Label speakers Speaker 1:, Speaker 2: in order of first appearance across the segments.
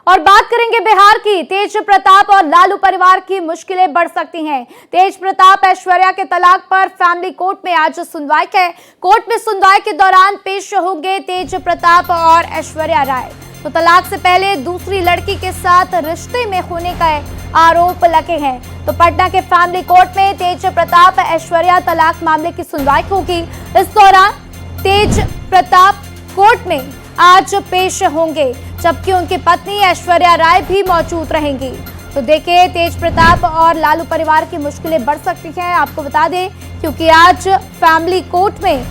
Speaker 1: और बात करेंगे बिहार की। तेज प्रताप और लालू परिवार की मुश्किलें बढ़ सकती हैं। तेज प्रताप ऐश्वर्या के तलाक पर फैमिली कोर्ट में आज सुनवाई है। कोर्ट में सुनवाई के दौरान पेश होंगे तेज प्रताप और ऐश्वर्या राय। तो तलाक से पहले दूसरी लड़की के साथ रिश्ते में होने का आरोप लगे हैं। तो पटना के फैमिली कोर्ट में तेज प्रताप ऐश्वर्या तलाक मामले की सुनवाई होगी। इस दौरान तेज प्रताप कोर्ट में आज पेश होंगे, जबकि उनकी पत्नी ऐश्वर्या राय भी मौजूद रहेंगी। तो देखिए, तेज प्रताप और लालू परिवार की मुश्किलें बढ़ सकती हैं। आपको बता दें, क्योंकि आज फैमिली कोर्ट में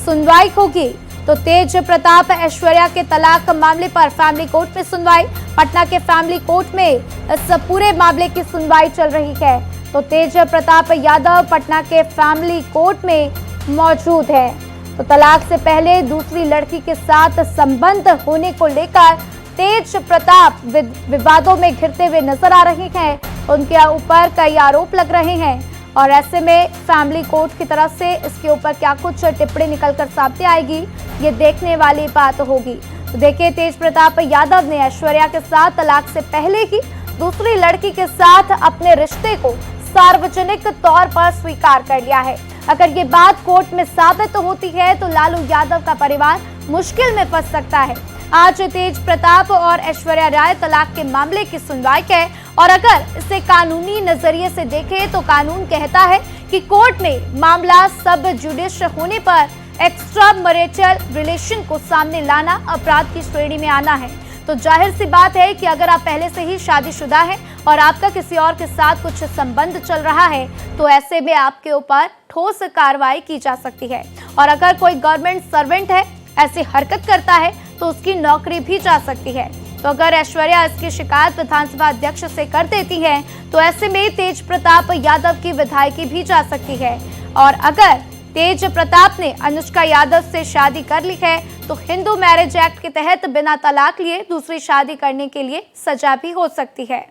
Speaker 1: सुनवाई होगी। तो तेज प्रताप ऐश्वर्या के तलाक मामले पर फैमिली कोर्ट में सुनवाई। पटना के फैमिली कोर्ट में इस पूरे मामले की सुनवाई चल रही है। तो तेज प्रताप यादव पटना के फैमिली कोर्ट में मौजूद है। तो तलाक से पहले दूसरी लड़की के साथ संबंध होने को लेकर तेज प्रताप विवादों में घिरते हुए नजर आ रहे हैं। उनके ऊपर कई आरोप लग रहे हैं और ऐसे में फैमिली कोर्ट की तरफ से इसके ऊपर क्या कुछ टिप्पणी निकलकर सामने आएगी, ये देखने वाली बात होगी। तो देखिए, तेज प्रताप यादव ने ऐश्वर्या के साथ तलाक से पहले ही दूसरी लड़की के साथ अपने रिश्ते को सार्वजनिक तौर पर स्वीकार कर लिया है। अगर ये बात कोर्ट में साबित होती है तो लालू यादव का परिवार मुश्किल में फंस सकता है। आज तेज प्रताप और ऐश्वर्या राय तलाक के मामले की सुनवाई है और अगर इसे कानूनी नजरिए से देखें तो कानून कहता है कि कोर्ट में मामला सब जुडिश होने पर एक्स्ट्रा मैरिटल रिलेशन को सामने लाना अपराध की श्रेणी में आना है। तो जाहिर सी बात है कि अगर आप पहले से ही शादीशुदा हैं और आपका किसी और के साथ कुछ संबंध चल रहा है तो ऐसे में आपके ऊपर ठोस कार्रवाई की जा सकती है। और अगर कोई गवर्नमेंट सर्वेंट है, ऐसी हरकत करता है तो उसकी नौकरी भी जा सकती है। तो अगर ऐश्वर्या इसकी शिकायत विधानसभा अध्यक्ष से कर देती है तो ऐसे में तेज प्रताप यादव की विधायकी भी जा सकती है। और अगर तेज प्रताप ने अनुष्का यादव से शादी कर ली है तो हिंदू मैरिज एक्ट के तहत बिना तलाक लिए दूसरी शादी करने के लिए सजा भी हो सकती है।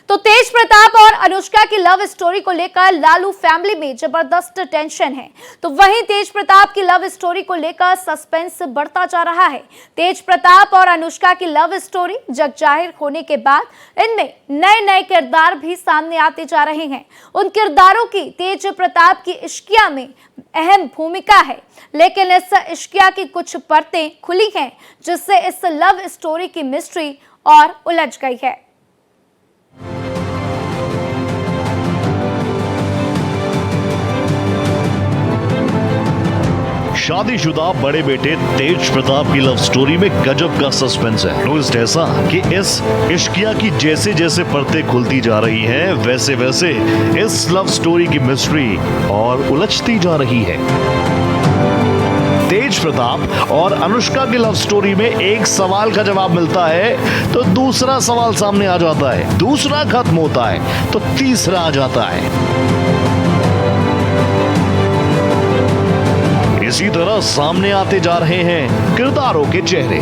Speaker 1: तो तेज प्रताप और अनुष्का की लव स्टोरी को लेकर लालू फैमिली में जबरदस्त टेंशन है। तो वहीं तेज प्रताप की लव स्टोरी को लेकर सस्पेंस बढ़ता जा रहा है। तेज प्रताप और अनुष्का की लव स्टोरी जग जाहिर होने के बाद इनमें नए नए किरदार भी सामने आते जा रहे हैं। उन किरदारों की तेज प्रताप की इश्किया में अहम भूमिका है, लेकिन इस इश्किया की कुछ परतें खुली हैं जिससे इस लव स्टोरी की मिस्ट्री और उलझ गई है।
Speaker 2: शादीशुदा बड़े बेटे तेज प्रताप की लव स्टोरी में गजब का सस्पेंस है। ट्विस्ट ऐसा कि इस इश्किया की जैसे जैसे परतें खुलती जा रही हैं, वैसे वैसे इस लव स्टोरी की मिस्ट्री और उलझती जा रही है। तेज प्रताप और अनुष्का की लव स्टोरी में एक सवाल का जवाब मिलता है तो दूसरा सवाल सामने आ जाता है, दूसरा खत्म होता है तो तीसरा आ जाता है। इसी तरह सामने आते जा रहे हैं किरदारों के चेहरे।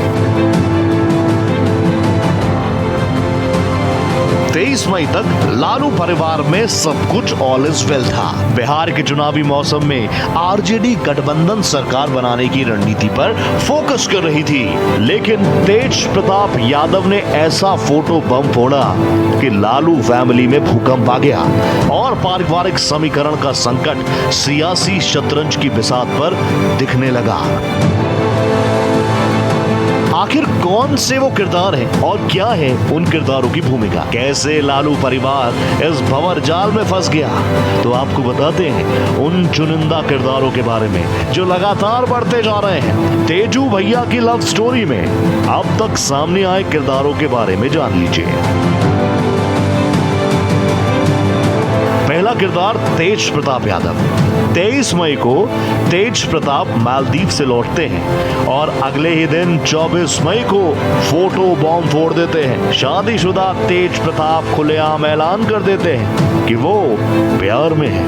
Speaker 2: 23 मई तक लालू परिवार में सब कुछ ऑल इज वेल था। बिहार के चुनावी मौसम में आरजेडी गठबंधन सरकार बनाने की रणनीति पर फोकस कर रही थी, लेकिन तेज प्रताप यादव ने ऐसा फोटो बम फोड़ा कि लालू फैमिली में भूकंप आ गया और पारिवारिक समीकरण का संकट सियासी शतरंज की बिसात पर दिखने लगा। आखिर कौन से वो किरदार हैं और क्या है उन किरदारों की भूमिका, कैसे लालू परिवार इस भंवर जाल में फंस गया, तो आपको बताते हैं उन चुनिंदा किरदारों के बारे में जो लगातार बढ़ते जा रहे हैं। तेजू भैया की लव स्टोरी में अब तक सामने आए किरदारों के बारे में जान लीजिए। पहला किरदार तेज प्रताप यादव। 23 मई को तेज प्रताप मालदीव से लौटते हैं और अगले ही दिन 24 मई को फोटो बॉम्ब फोड़ देते हैं। शादीशुदा तेज प्रताप खुलेआम ऐलान कर देते हैं कि वो प्यार में है।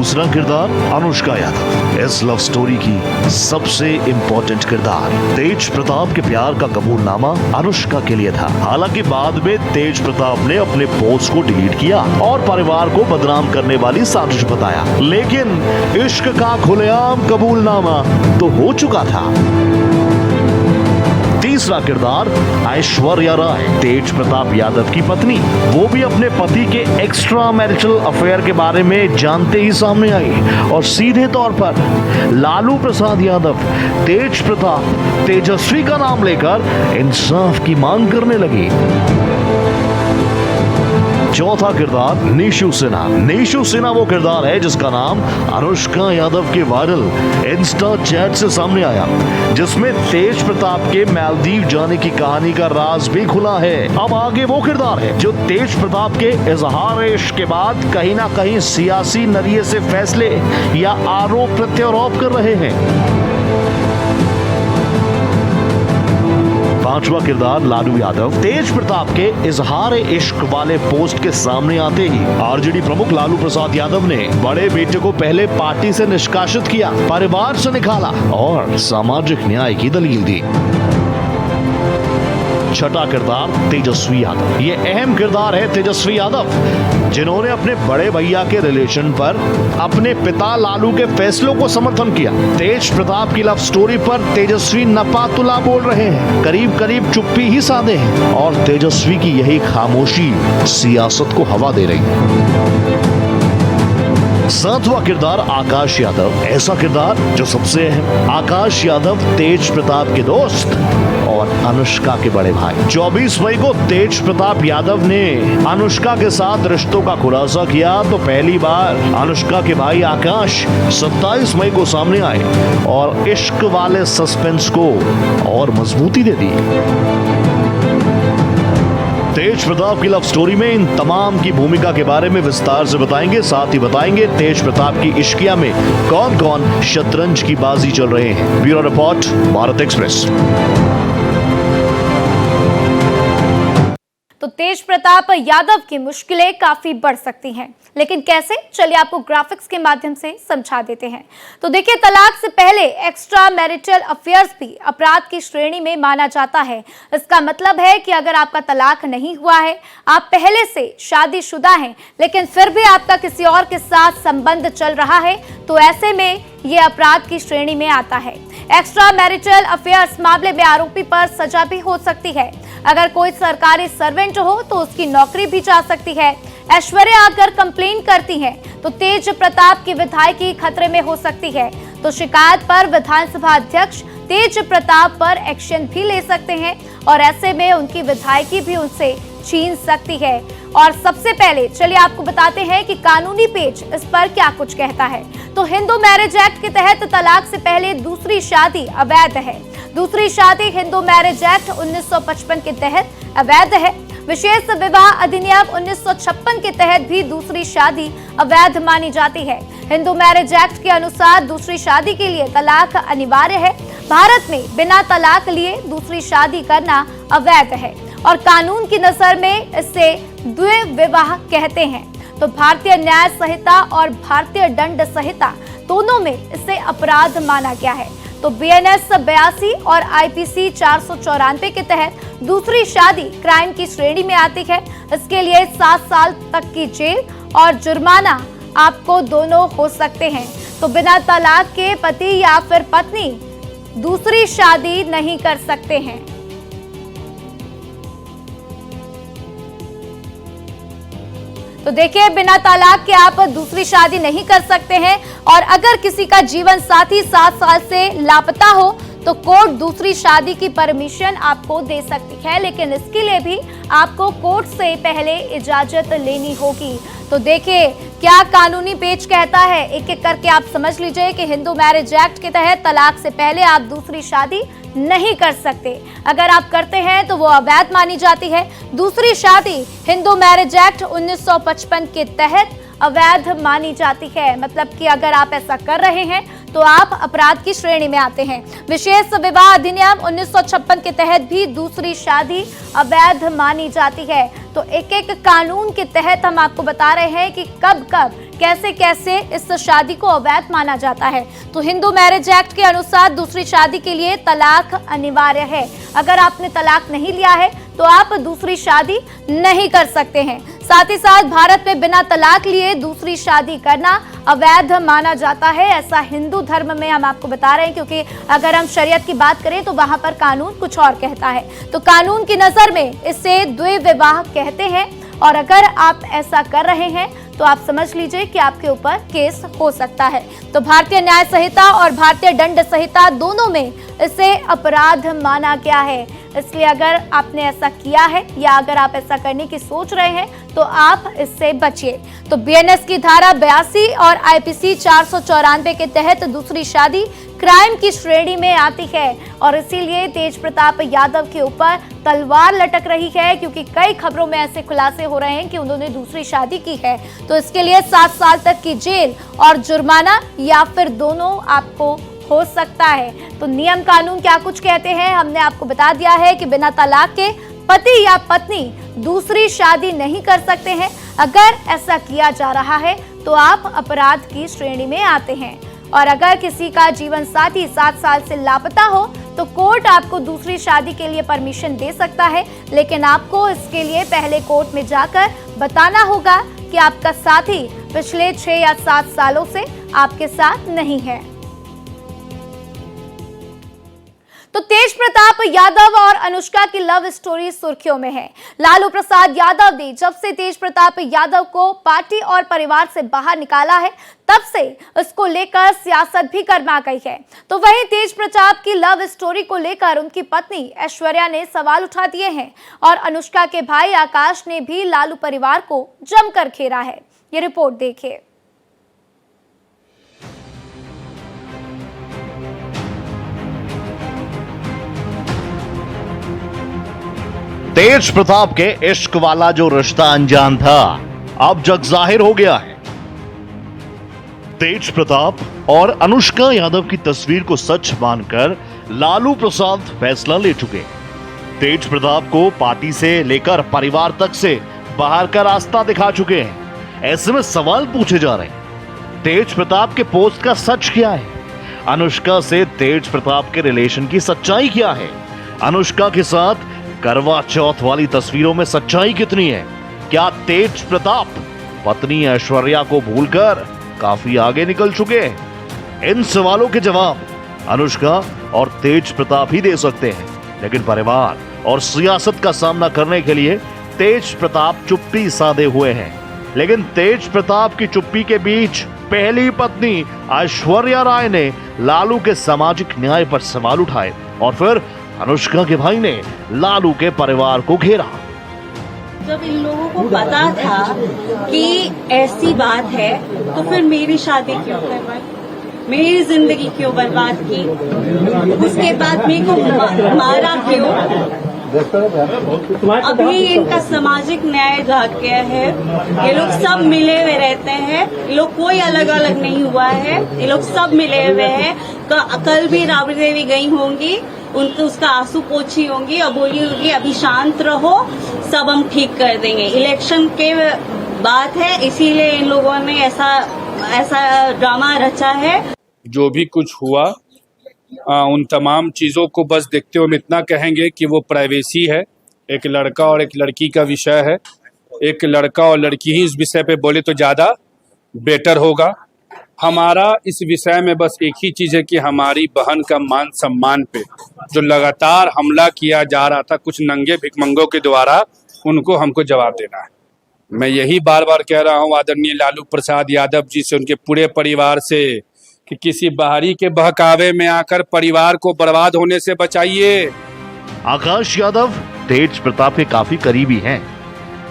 Speaker 2: दूसरा किरदार अनुष्का यादव, इस लव स्टोरी की सबसे इम्पोर्टेंट किरदार। तेज प्रताप के प्यार का कबूलनामा अनुष्का के लिए था। हालांकि बाद में तेज प्रताप ने अपने पोस्ट को डिलीट किया और परिवार को बदनाम करने वाली साजिश बताया, लेकिन इश्क का खुलेआम कबूलनामा तो हो चुका था। तीसरा किरदार ऐश्वर्या राय, तेज प्रताप यादव की पत्नी, वो भी अपने पति के एक्स्ट्रा मैरिटल अफेयर के बारे में जानते ही सामने आई और सीधे तौर पर लालू प्रसाद यादव तेज प्रताप तेजस्वी का नाम लेकर इंसाफ की मांग करने लगी। चौथा किरदार निशु सिन्हा। निशु सिन्हा वो किरदार है जिसका नाम अनुष्का यादव के वायरल इंस्टा चैट से सामने आया, जिसमें तेज प्रताप के मालदीव जाने की कहानी का राज भी खुला है। अब आगे वो किरदार है जो तेज प्रताप के इजहार इश्क के बाद कहीं ना कहीं सियासी नरिये से फैसले या आरोप प्रत्यारोप कर रहे हैं। पांचवा किरदार लालू यादव, तेज प्रताप के इजहार इश्क वाले पोस्ट के सामने आते ही आरजेडी प्रमुख लालू प्रसाद यादव ने बड़े बेटे को पहले पार्टी से निष्कासित किया, परिवार से निकाला और सामाजिक न्याय की दलील दी। छठा किरदार तेजस्वी यादव, ये अहम किरदार है तेजस्वी यादव, जिन्होंने अपने बड़े भैया के रिलेशन पर अपने पिता लालू के फैसलों को समर्थन किया। तेज प्रताप की लव स्टोरी पर तेजस्वी नपातुला बोल रहे हैं, करीब करीब चुप्पी ही साधे हैं और तेजस्वी की यही खामोशी सियासत को हवा दे रही है। सातवां किरदार आकाश यादव, ऐसा किरदार जो सबसे अहम, आकाश यादव तेज प्रताप के दोस्त और अनुष्का के बड़े भाई। 24 मई को तेज प्रताप यादव ने अनुष्का के साथ रिश्तों का खुलासा किया तो पहली बार अनुष्का के भाई आकाश 27 मई को सामने आए और इश्क वाले सस्पेंस को और मजबूती दे दी। तेज प्रताप की लव स्टोरी में इन तमाम की भूमिका के बारे में विस्तार से बताएंगे, साथ ही बताएंगे तेज प्रताप की इश्किया में कौन कौन शतरंज की बाजी चल रहे हैं। Bureau report, Bharat express.
Speaker 1: तो तेज प्रताप यादव की मुश्किलें काफी बढ़ सकती हैं, लेकिन कैसे, चलिए आपको ग्राफिक्स के माध्यम से समझा देते हैं। तो देखिए, तलाक से पहले एक्स्ट्रा मैरिटल अफेयर्स भी अपराध की श्रेणी में माना जाता है। इसका मतलब है कि अगर आपका तलाक नहीं हुआ है, आप पहले से शादीशुदा हैं, लेकिन फिर भी आपका किसी और के साथ संबंध चल रहा है, तो ऐसे में ये अपराध की श्रेणी में आता है। एक्स्ट्रा मैरिटल अफेयर्स मामले में आरोपी पर सजा भी हो सकती है। अगर कोई सरकारी सर्वेंट हो तो उसकी नौकरी भी जा सकती है। ऐश्वर्या अगर कंप्लेन करती हैं तो तेज प्रताप की विधायकी खतरे में हो सकती है। तो शिकायत पर विधानसभा अध्यक्ष तेज प्रताप पर एक्शन भी ले सकते हैं और ऐसे में उनकी विधायकी भी उनसे छीन सकती है। और सबसे पहले चलिए आपको बताते हैं कि कानूनी पेज इस पर क्या कुछ कहता है। तो हिंदू मैरिज एक्ट के तहत तलाक से पहले दूसरी शादी अवैध है। दूसरी शादी हिंदू मैरिज एक्ट 1955 के तहत अवैध है। विशेष विवाह अधिनियम 1956 के तहत भी दूसरी शादी अवैध मानी जाती है। हिंदू मैरिज एक्ट के अनुसार दूसरी शादी के लिए तलाक अनिवार्य है। भारत में बिना तलाक लिए दूसरी शादी करना अवैध है और कानून की नजर में इसे द्विविवाह कहते हैं। तो भारतीय न्याय संहिता और भारतीय दंड संहिता दोनों में इसे अपराध माना गया है। तो BNS 82 और IPC 494 के तहत दूसरी शादी क्राइम की श्रेणी में आती है। इसके लिए 7 साल तक की जेल और जुर्माना आपको दोनों हो सकते हैं। तो बिना तलाक के पति या फिर पत्नी दूसरी शादी नहीं कर सकते हैं। तो देखिए, बिना तलाक के आप दूसरी शादी नहीं कर सकते हैं और अगर किसी का जीवन साथी 7 साल से लापता हो तो कोर्ट दूसरी शादी की परमिशन आपको दे सकती है, लेकिन इसके लिए भी आपको कोर्ट से पहले इजाजत लेनी होगी। तो देखिए क्या कानूनी पेज कहता है, एक एक करके आप समझ लीजिए कि हिंदू मैरिज एक्ट के तहत तलाक से पहले आप दूसरी शादी नहीं कर सकते। अगर आप करते हैं तो वो अवैध मानी जाती है। दूसरी शादी हिंदू मैरिज एक्ट 1955 के तहत अवैध मानी जाती है। मतलब कि अगर आप ऐसा कर रहे हैं तो आप अपराध की श्रेणी में आते हैं। विशेष विवाह अधिनियम 1956 के तहत भी दूसरी शादी अवैध मानी जाती है। तो एक एक कानून के तहत हम आपको बता रहे हैं कि कब कब कैसे कैसे इस शादी को अवैध माना जाता है। तो हिंदू मैरिज एक्ट के अनुसार दूसरी शादी के लिए तलाक अनिवार्य है। अगर आपने तलाक नहीं लिया है तो आप दूसरी शादी नहीं कर सकते हैं। साथ ही साथ भारत में बिना तलाक लिए दूसरी शादी करना अवैध माना जाता है। ऐसा हिंदू धर्म में हम आपको बता रहे हैं, क्योंकि अगर हम शरीयत की बात करें तो वहां पर कानून कुछ और कहता है। तो कानून की नजर में इसे द्विविवाह कहते हैं, और अगर आप ऐसा कर रहे हैं तो आप समझ लीजिए कि आपके ऊपर केस हो सकता है। तो भारतीय न्याय संहिता और भारतीय दंड संहिता दोनों में इसे अपराध माना गया है। इसलिए अगर आपने ऐसा किया है या अगर आप ऐसा करने की सोच रहे हैं तो आप इससे बचिए। तो बीएनएस की धारा 82 और आईपीसी 494 के तहत दूसरी शादी क्राइम की श्रेणी में आती है, और इसीलिए तेज प्रताप यादव के ऊपर तलवार लटक रही है, क्योंकि कई खबरों में ऐसे खुलासे हो रहे हैं कि उन्होंने दूसरी शादी की है। तो इसके लिए 7 साल तक की जेल और जुर्माना या फिर दोनों आपको हो सकता है। तो नियम कानून क्या कुछ कहते हैं हमने आपको बता दिया है कि बिना तलाक के पति या पत्नी दूसरी शादी नहीं कर सकते हैं। अगर ऐसा किया जा रहा है तो आप अपराध की श्रेणी में आते हैं। और अगर किसी का जीवन साथी 7 साल से लापता हो तो कोर्ट आपको दूसरी शादी के लिए परमिशन दे सकता है, लेकिन आपको इसके लिए पहले कोर्ट में जाकर बताना होगा कि आपका साथी पिछले 6 या 7 सालों से आपके साथ नहीं है। तो तेज प्रताप यादव और अनुष्का की लव स्टोरी सुर्खियों में है। लालू प्रसाद यादव ने जब से तेज प्रताप यादव को पार्टी और परिवार से बाहर निकाला है, तब से इसको लेकर सियासत भी गर्मा गई है। तो वहीं तेज प्रताप की लव स्टोरी को लेकर उनकी पत्नी ऐश्वर्या ने सवाल उठा दिए हैं, और अनुष्का के भाई आकाश ने भी लालू परिवार को जमकर घेरा है। ये रिपोर्ट देखिए।
Speaker 2: तेज प्रताप के इश्क वाला जो रिश्ता अनजान था, अब जग जाहिर हो गया है। तेज प्रताप और अनुष्का यादव की तस्वीर को सच मानकर लालू प्रसाद फैसला ले चुके हैं। तेज प्रताप को पार्टी से लेकर परिवार तक से बाहर का रास्ता दिखा चुके हैं। ऐसे में सवाल पूछे जा रहे हैं, तेज प्रताप के पोस्ट का सच क्या है? अनुष्का से तेज प्रताप के रिलेशन की सच्चाई क्या है? अनुष्का के साथ करवा चौथ वाली तस्वीरों में सच्चाई कितनी है? क्या तेज प्रताप पत्नी ऐश्वर्या को भूलकर काफी आगे निकल चुके हैं? इन सवालों के जवाब अनुष्का और तेज प्रताप ही दे सकते हैं, लेकिन परिवार और सियासत का सामना करने के लिए तेज प्रताप चुप्पी साधे हुए हैं। लेकिन तेज प्रताप की चुप्पी के बीच पहली पत्नी ऐश्वर्या राय ने लालू के सामाजिक न्याय पर सवाल उठाए, और फिर अनुष्का के भाई ने लालू के परिवार को घेरा।
Speaker 3: जब इन लोगों को पता था कि ऐसी बात है तो फिर मेरी शादी क्यों करवाई, मेरी जिंदगी क्यों बर्बाद की, उसके बाद मेरे को मारा क्यों? अभी इनका सामाजिक न्याय भाग गया है। ये लोग सब मिले हुए रहते हैं, ये लोग कोई अलग अलग नहीं हुआ है, ये लोग सब मिले हुए हैं। कल भी राबड़ी देवी गई होंगी, उनको उसका आंसू पोछी होंगी और बोली होगी अभी शांत रहो, सब हम ठीक कर देंगे। इलेक्शन के बात है, इसीलिए इन लोगों ने ऐसा ड्रामा रचा है।
Speaker 4: जो भी कुछ हुआ उन तमाम चीज़ों को बस देखते हुए हम इतना कहेंगे कि वो प्राइवेसी है। एक लड़का और एक लड़की का विषय है, एक लड़का और लड़की ही इस विषय पे बोले तो ज़्यादा बेटर होगा। हमारा इस विषय में बस एक ही चीज़ है कि हमारी बहन का मान सम्मान पे जो लगातार हमला किया जा रहा था कुछ नंगे भिखमंगों के द्वारा, उनको हमको जवाब देना है। मैं यही बार बार कह रहा हूँ आदरणीय लालू प्रसाद यादव जी से, उनके पूरे परिवार से, कि किसी बाहरी के बहकावे में आकर परिवार को बर्बाद होने से बचाइए।
Speaker 2: आकाश यादव तेज प्रताप के काफी करीबी हैं।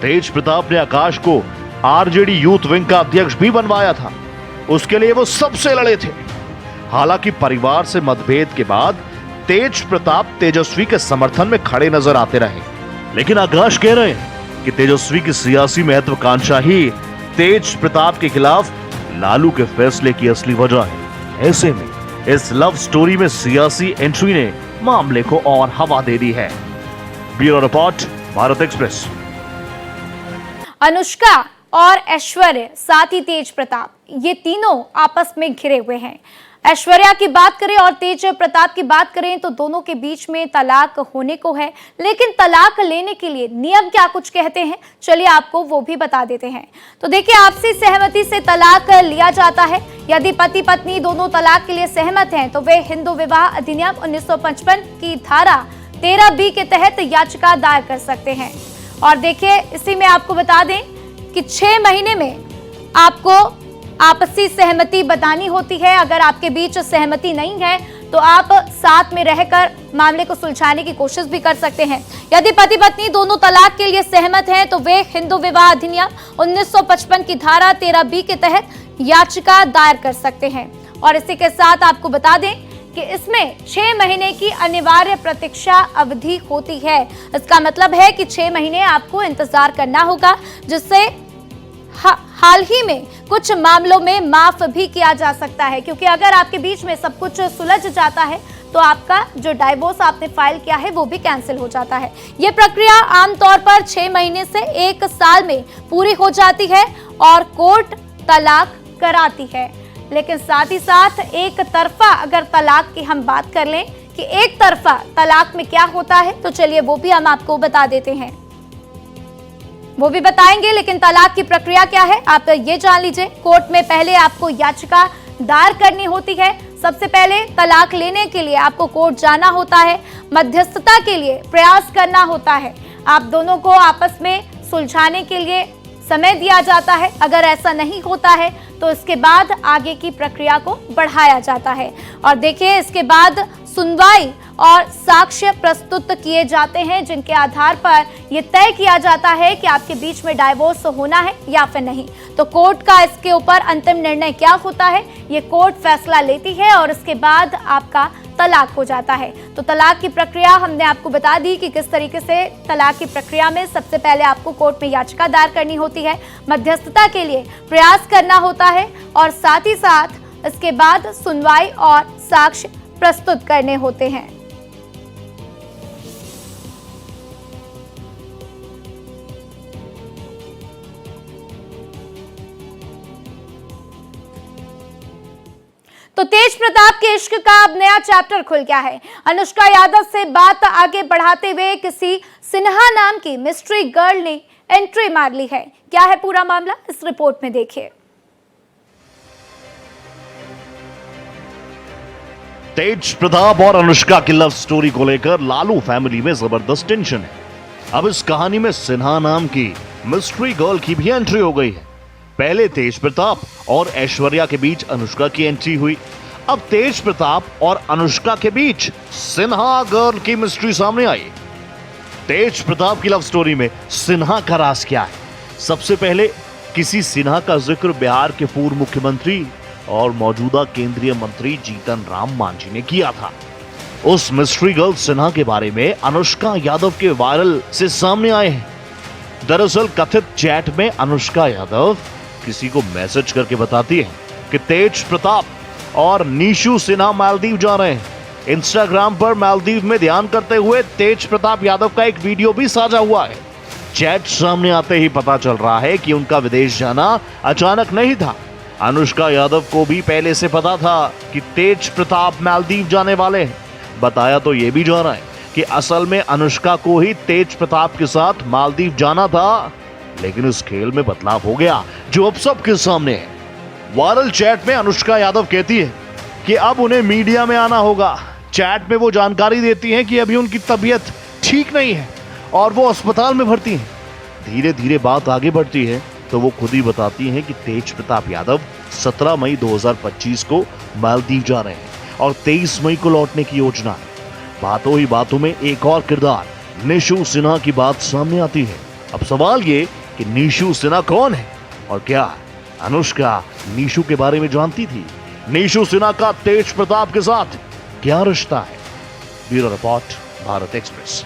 Speaker 2: तेज प्रताप ने आकाश को आरजेडी यूथ विंग का अध्यक्ष भी बनवाया था, उसके लिए वो सबसे लड़े थे। हालांकि परिवार से मतभेद के बाद तेज प्रताप तेजस्वी के समर्थन में खड़े नजर आते रहे, लेकिन आकाश कह रहे हैं कि तेजस्वी की सियासी महत्वाकांक्षा ही तेज प्रताप के खिलाफ लालू के फैसले की असली वजह है। ऐसे में इस लव स्टोरी में सियासी एंट्री ने मामले को और हवा दे दी है। Bureau report, Bharat express.
Speaker 1: Anushka और ऐश्वर्या, साथ ही तेज प्रताप, ये तीनों आपस में घिरे हुए हैं। ऐश्वर्या की बात करें और तेज प्रताप की बात करें तो दोनों के बीच में तलाक होने को है, लेकिन तलाक लेने के लिए नियम क्या कुछ कहते हैं, चलिए आपको वो भी बता देते हैं। तो देखिए, आपसी सहमति से तलाक लिया जाता है। यदि पति पत्नी दोनों तलाक के लिए सहमत हैं तो वे हिंदू विवाह अधिनियम 1955 की धारा 13B के तहत याचिका दायर कर सकते हैं। और देखिए, इसी में आपको बता दें कि 6 महीने में आपको आपसी सहमति बतानी होती है। अगर आपके बीच सहमति नहीं है तो आप साथ में रहकर मामले को सुलझाने की कोशिश भी कर सकते हैं। यदि पति पत्नी दोनों तलाक के लिए सहमत हैं तो वे हिंदू विवाह अधिनियम 1955 की धारा 13B के तहत याचिका दायर कर सकते हैं। और इसी के साथ आपको बता दें कि इसमें 6 महीने की अनिवार्य प्रतीक्षा अवधि होती है। इसका मतलब है कि 6 महीने आपको इंतजार करना होगा, जिससे हाल ही में कुछ मामलों में माफ भी किया जा सकता है, क्योंकि अगर आपके बीच में सब कुछ सुलझ जाता है तो आपका जो डाइवोर्स आपने फाइल किया है वो भी कैंसिल हो जाता है। ये प्रक्रिया आमतौर पर 6 महीने से 1 साल में पूरी हो जाती है और कोर्ट तलाक कराती है। लेकिन साथ ही साथ एक तरफा अगर तलाक की हम बात कर लें कि एक तरफा तलाक में क्या होता है, तो चलिए वो भी हम आपको बता देते हैं, वो भी बताएंगे। लेकिन तलाक की प्रक्रिया क्या है आप ये जान लीजिए। कोर्ट में पहले आपको याचिका दायर करनी होती है। सबसे पहले तलाक लेने के लिए आपको कोर्ट जाना होता है, मध्यस्थता के लिए प्रयास करना होता है, आप दोनों को आपस में सुलझाने के लिए समय दिया जाता है। अगर ऐसा नहीं होता है तो इसके बाद आगे की प्रक्रिया को बढ़ाया जाता है। और देखिए, इसके बाद सुनवाई और साक्ष्य प्रस्तुत किए जाते हैं, जिनके आधार पर यह तय किया जाता है कि आपके बीच में डाइवोर्स होना है या फिर नहीं। तो कोर्ट का इसके ऊपर अंतिम निर्णय क्या होता है, ये कोर्ट फैसला लेती है और इसके बाद आपका तलाक हो जाता है। तो तलाक की प्रक्रिया हमने आपको बता दी कि किस तरीके से तलाक की प्रक्रिया में सबसे पहले आपको कोर्ट में याचिका दायर करनी होती है, मध्यस्थता के लिए प्रयास करना होता है और साथ ही साथ इसके बाद सुनवाई और साक्ष्य प्रस्तुत करने होते हैं। तो तेज प्रताप के इश्क का अब नया चैप्टर खुल गया है। अनुष्का यादव से बात आगे बढ़ाते हुए किसी सिन्हा नाम की मिस्ट्री गर्ल ने एंट्री मार ली है। क्या है पूरा मामला, इस रिपोर्ट में देखिए।
Speaker 2: तेज प्रताप और अनुष्का की लव स्टोरी को लेकर लालू फैमिली में जबरदस्त टेंशन है। अब इस कहानी में सिन्हा नाम की मिस्ट्री गर्ल की भी एंट्री हो गई है। पहले तेज प्रताप और ऐश्वर्या के बीच अनुष्का की एंट्री हुई, अब तेज प्रताप और अनुष्का के बीच सिन्हा गर्ल की मिस्ट्री सामने आई। तेज प्रताप की लव स्टोरी में सिन्हा का राज क्या है? सबसे पहले किसी सिन्हा का जिक्र बिहार के पूर्व मुख्यमंत्री और मौजूदा केंद्रीय मंत्री जीतन राम मांझी ने किया था। उस मिस्ट्री गर्ल सिन्हा के बारे में अनुष्का यादव के वायरल से सामने आए हैं। दरअसल कथित चैट में अनुष्का यादव किसी को मैसेज करके बताती है कि तेज प्रताप और नीशू सिन्हा मालदीव जा रहे हैं। इंस्टाग्राम पर मालदीव में ध्यान करते हुए तेज प्रताप यादव का एक वीडियो भी साझा हुआ है। चैट सामने आते ही पता चल रहा है कि उनका विदेश जाना अचानक नहीं था। अनुष्का यादव को भी पहले से पता था कि तेज प्रताप मालदीव जाने वाले हैं। बताया तो ये भी जा रहा है कि असल में अनुष्का को ही तेज प्रताप के साथ मालदीव जाना था, लेकिन इस खेल में बदलाव हो गया जो अब सबके सामने है। वायरल चैट में अनुष्का यादव कहती है कि अब उन्हें मीडिया में आना होगा। चैट में वो जानकारी देती हैं कि अभी उनकी तबीयत ठीक नहीं है और वो अस्पताल में भर्ती हैं। धीरे धीरे बात आगे बढ़ती है तो वो खुद ही बताती हैं कि तेज प्रताप यादव 17 मई 2025 को मालदीव जा रहे हैं और 23 मई को लौटने की योजना है। बातों ही बातों में एक और किरदार नीशू सिन्हा की बात सामने आती है। अब सवाल ये कि नीशू सिन्हा कौन है और क्या अनुष्का नीशू के बारे में जानती थी? नीशू सिन्हा का तेज प्रताप के साथ क्या रिश्ता है? Bureau report, Bharat express.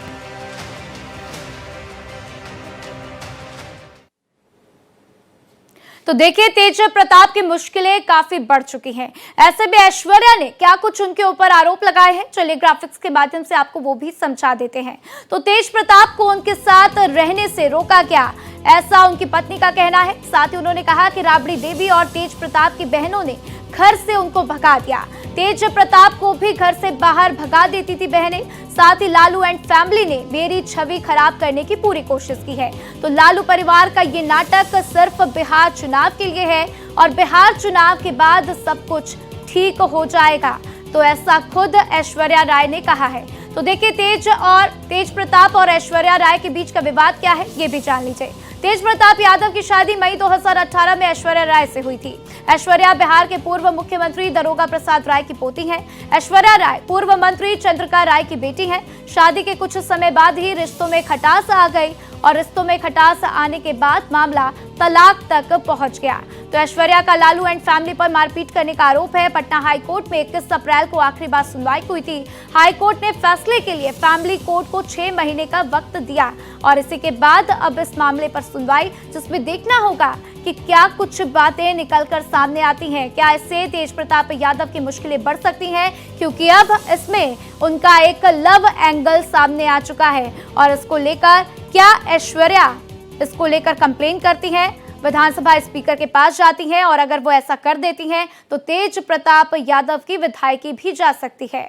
Speaker 1: तो देखिए, तेज प्रताप की मुश्किलें काफी बढ़ चुकी हैं। ऐसे में ऐश्वर्या ने क्या कुछ उनके ऊपर आरोप लगाए हैं, चलिए ग्राफिक्स के माध्यम से आपको वो भी समझा देते हैं। तो तेज प्रताप को उनके साथ रहने से रोका गया, ऐसा उनकी पत्नी का कहना है। साथ ही उन्होंने कहा कि राबड़ी देवी और तेज प्रताप की बहनों ने घर से उनको भगा दिया। तेज प्रताप को भी घर से बाहर भगा देती थी बहनें। साथ ही लालू एंड फैमिली ने मेरी छवि खराब करने की पूरी कोशिश की है। तो लालू परिवार का ये नाटक सिर्फ बिहार चुनाव के लिए है और बिहार चुनाव के बाद सब कुछ ठीक हो जाएगा, तो ऐसा खुद ऐश्वर्या राय ने कहा है। तो देखिए, तेज प्रताप और ऐश्वर्या राय के बीच का विवाद क्या है, ये भी जान लीजिए। तेज प्रताप यादव की शादी मई 2018 में ऐश्वर्या राय से हुई थी। ऐश्वर्या बिहार के पूर्व मुख्यमंत्री दरोगा प्रसाद राय की पोती हैं। ऐश्वर्या राय पूर्व मंत्री चंद्रिका राय की बेटी हैं। शादी के कुछ समय बाद ही रिश्तों में खटास आ गई और रिश्तों में खटास आने के बाद मामला तलाक तक पहुंच गया। तो ऐश्वर्या का लालू एंड फैमिली पर मारपीट करने का आरोप है। पटना हाई कोर्ट में 21 अप्रैल को आखिरी बार सुनवाई हुई थी। हाई कोर्ट ने फैसले के लिए फैमिली कोर्ट को 6 महीने का वक्त दिया और इसी के बाद अब इस मामले पर सुनवाई, जिसमें देखना होगा कि क्या कुछ बातें निकलकर सामने आती हैं। क्या इससे तेज प्रताप यादव की मुश्किलें बढ़ सकती हैं, क्योंकि अब इसमें उनका एक लव एंगल सामने आ चुका है और इसको लेकर क्या ऐश्वर्या इसको लेकर कंप्लेन करती हैं, विधानसभा स्पीकर के पास जाती हैं और अगर वो ऐसा कर देती हैं तो तेज प्रताप यादव की विधायकी भी जा सकती है।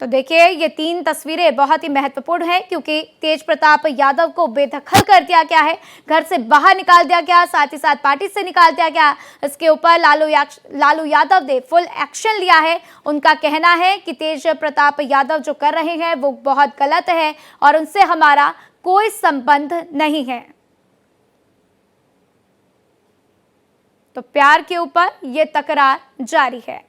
Speaker 1: तो देखिए, ये 3 तस्वीरें बहुत ही महत्वपूर्ण हैं, क्योंकि तेज प्रताप यादव को बेदखल कर दिया गया है, घर से बाहर निकाल दिया गया, साथ ही साथ पार्टी से निकाल दिया गया। इसके ऊपर लालू यादव ने फुल एक्शन लिया है। उनका कहना है कि तेज प्रताप यादव जो कर रहे हैं वो बहुत गलत है और उनसे हमारा कोई संबंध नहीं है। तो प्यार के ऊपर ये तकरार जारी है।